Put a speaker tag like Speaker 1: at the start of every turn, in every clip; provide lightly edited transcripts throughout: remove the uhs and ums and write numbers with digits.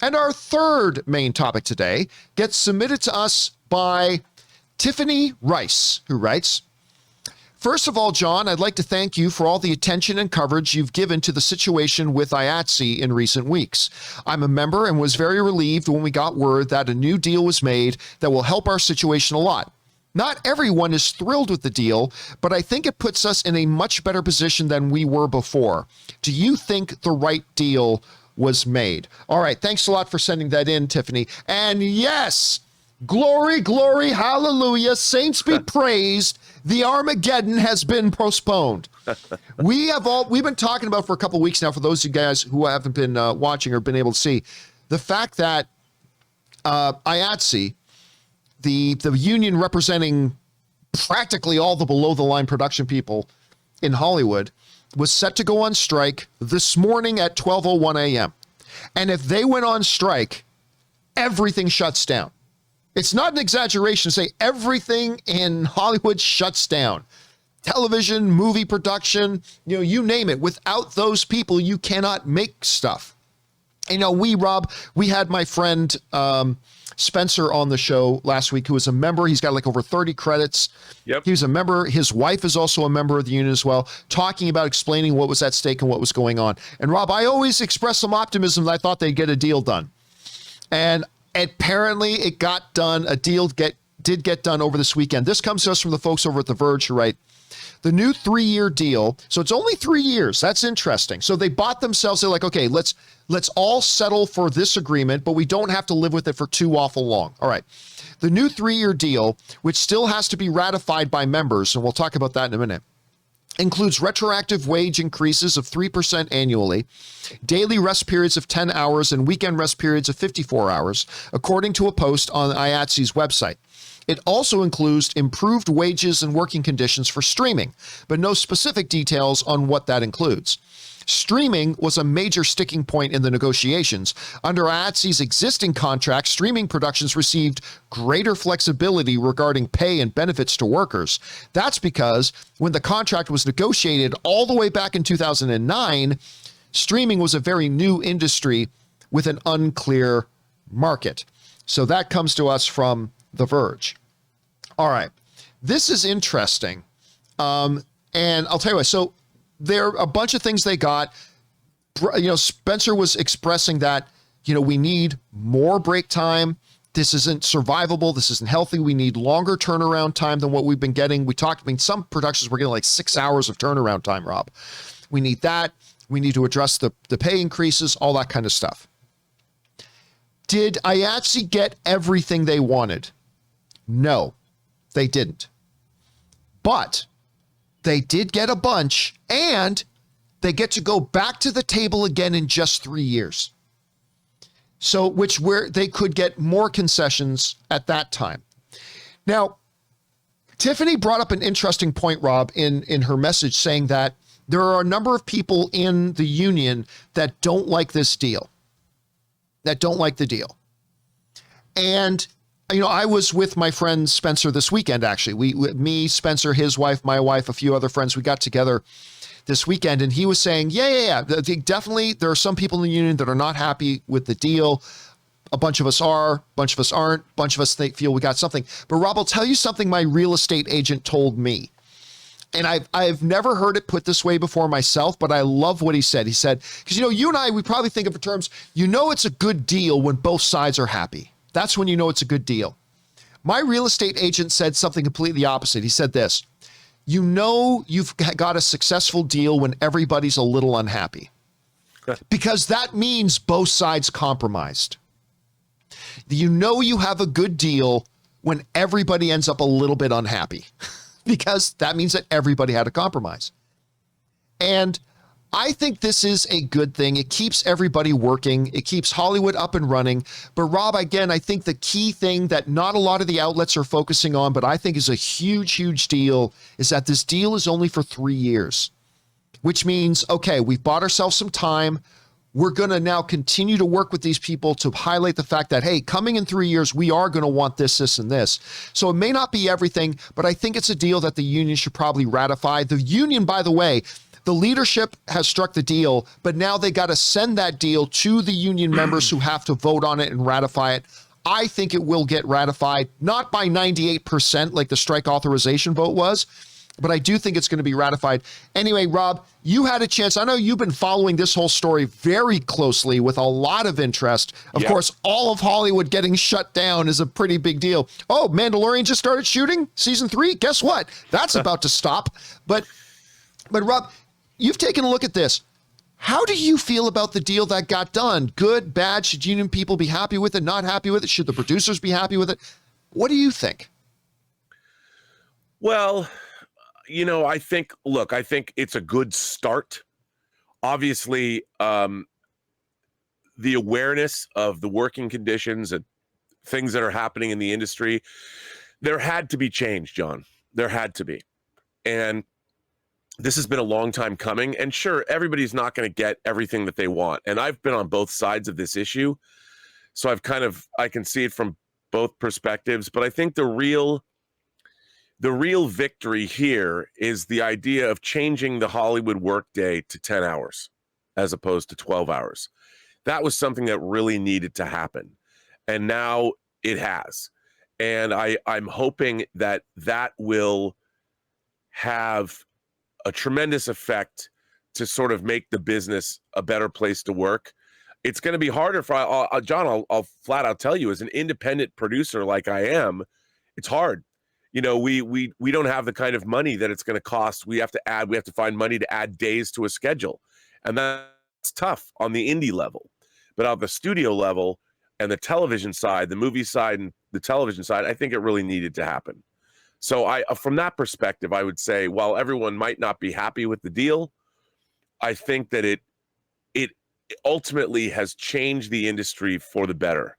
Speaker 1: And our third main topic today gets submitted to us by Tiffany Rice, who writes, first of all, John, I'd like to thank you for all the attention and coverage you've given to the situation with IATSE in recent weeks. I'm a member and was very relieved when we got word that a new deal was made that will help our situation a lot. Not everyone is thrilled with the deal, but I think it puts us in a much better position than we were before. Do you think the right deal was made? All right, thanks a lot for sending that in, Tiffany. And yes, glory, glory, hallelujah, saints be praised. The Armageddon has been postponed. We've been talking about for a couple of weeks now, for those of you guys who haven't been watching or been able to see, the fact that IATSE, the union representing practically all the below the line production people in Hollywood, was set to go on strike this morning at 12:01 a.m. And if they went on strike, everything shuts down. It's not an exaggeration to say everything in Hollywood shuts down. Television, movie production, you name it. Without those people, you cannot make stuff. Rob, we had my friend Spencer on the show last week, who is a member. He's got like over 30 credits.
Speaker 2: Yep.
Speaker 1: He was a member. His wife is also a member of the union as well, talking about explaining what was at stake and what was going on. And Rob, I always expressed some optimism that I thought they'd get a deal done. And apparently it got done. A deal did get done over this weekend. This comes to us from the folks over at The Verge who write, the new 3-year deal. So it's only 3 years. That's interesting. So they bought themselves. They're like, okay, let's all settle for this agreement, but we don't have to live with it for too awful long. All right. The new 3-year deal, which still has to be ratified by members, and we'll talk about that in a minute, includes retroactive wage increases of 3% annually, daily rest periods of 10 hours, and weekend rest periods of 54 hours, according to a post on IATSE's website. It also includes improved wages and working conditions for streaming, but no specific details on what that includes. Streaming was a major sticking point in the negotiations. Under IATSE's existing contract, streaming productions received greater flexibility regarding pay and benefits to workers. That's because when the contract was negotiated all the way back in 2009, streaming was a very new industry with an unclear market. So that comes to us from The Verge. All right, this is interesting. And I'll tell you what, so there are a bunch of things they got. Spencer was expressing that, we need more break time. This isn't survivable. This isn't healthy. We need longer turnaround time than what we've been getting. Some productions were getting like 6 hours of turnaround time, Rob. We need that. We need to address the pay increases, all that kind of stuff. Did IATSE get everything they wanted? No, they didn't. But they did get a bunch, and they get to go back to the table again in just 3 years. So, where they could get more concessions at that time. Now, Tiffany brought up an interesting point, Rob, in her message, saying that there are a number of people in the union that don't like this deal, that don't like the deal. And I was with my friend Spencer this weekend, actually. Me, Spencer, his wife, my wife, a few other friends, we got together this weekend, and he was saying, yeah. Definitely, there are some people in the union that are not happy with the deal. A bunch of us are, a bunch of us aren't, a bunch of us feel we got something. But Rob, I'll tell you something my real estate agent told me. And I've never heard it put this way before myself, but I love what he said. He said, because, you and I, we probably think of it in terms, it's a good deal when both sides are happy. That's when you know it's a good deal. My real estate agent said something completely opposite. He said this, you've got a successful deal when everybody's a little unhappy, because that means both sides compromised. You have a good deal when everybody ends up a little bit unhappy, because that means that everybody had a compromise. And I think this is a good thing. It keeps everybody working. It keeps Hollywood up and running. But Rob, again, I think the key thing that not a lot of the outlets are focusing on, but I think is a huge, huge deal, is that this deal is only for 3 years, which means, okay, we've bought ourselves some time. We're going to now continue to work with these people to highlight the fact that, hey, coming in 3 years, we are going to want this, this, and this. So it may not be everything, but I think it's a deal that the union should probably ratify. The union, by the way, the leadership has struck the deal, but now they got to send that deal to the union members who have to vote on it and ratify it. I think it will get ratified, not by 98% like the strike authorization vote was, but I do think it's going to be ratified. Anyway, Rob, you had a chance. I know you've been following this whole story very closely with a lot of interest. Of course, all of Hollywood getting shut down is a pretty big deal. Oh, Mandalorian just started shooting season 3. Guess what? That's about to stop. But Rob, you've taken a look at this. How do you feel about the deal that got done? Good, bad? Should union people be happy with it, not happy with it? Should the producers be happy with it? What do you think?
Speaker 2: Well, I think it's a good start. Obviously, the awareness of the working conditions and things that are happening in the industry, there had to be change, John. There had to be. And this has been a long time coming. And sure, everybody's not going to get everything that they want. And I've been on both sides of this issue. So I can see it from both perspectives. But I think the real victory here is the idea of changing the Hollywood workday to 10 hours as opposed to 12 hours. That was something that really needed to happen. And now it has. And I'm hoping that will have a tremendous effect to sort of make the business a better place to work. It's going to be harder for John. I'll flat out tell you, as an independent producer like I am, it's hard. We don't have the kind of money that it's going to cost. We have to find money to add days to a schedule, and that's tough on the indie level. But on the studio level and the television side, the movie side and the television side, I think it really needed to happen. So from that perspective, I would say, while everyone might not be happy with the deal, I think that it ultimately has changed the industry for the better.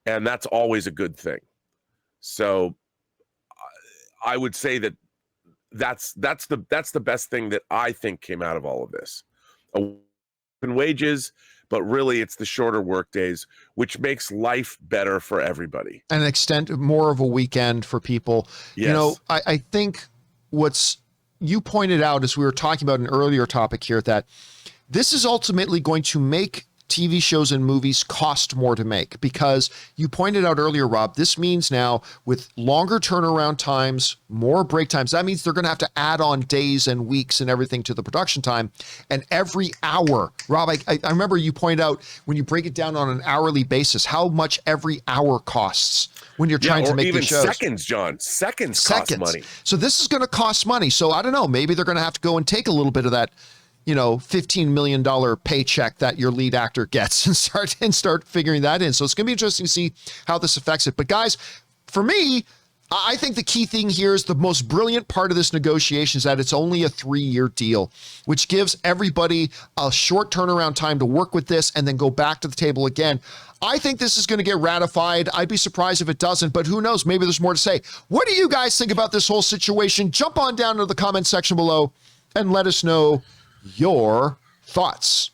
Speaker 2: And that's always a good thing. So I would say that's the best thing that I think came out of all of this. Open wages, but really it's the shorter work days, which makes life better for everybody.
Speaker 1: And extend more of a weekend for people.
Speaker 2: Yes.
Speaker 1: I think you pointed out, as we were talking about an earlier topic here, that this is ultimately going to make TV shows and movies cost more to make, because you pointed out earlier, Rob, this means now with longer turnaround times, more break times, that means they're going to have to add on days and weeks and everything to the production time. And every hour, Rob, I remember you pointed out, when you break it down on an hourly basis, how much every hour costs when you're trying to make these shows.
Speaker 2: Seconds, John. Seconds cost money.
Speaker 1: So this is going to cost money. So I don't know, maybe they're going to have to go and take a little bit of that $15 million paycheck that your lead actor gets and start figuring that in. So it's going to be interesting to see how this affects it. But guys, for me, I think the key thing here is the most brilliant part of this negotiation is that it's only a 3-year deal, which gives everybody a short turnaround time to work with this and then go back to the table again. I think this is going to get ratified. I'd be surprised if it doesn't, but who knows? Maybe there's more to say. What do you guys think about this whole situation? Jump on down to the comment section below and let us know your thoughts.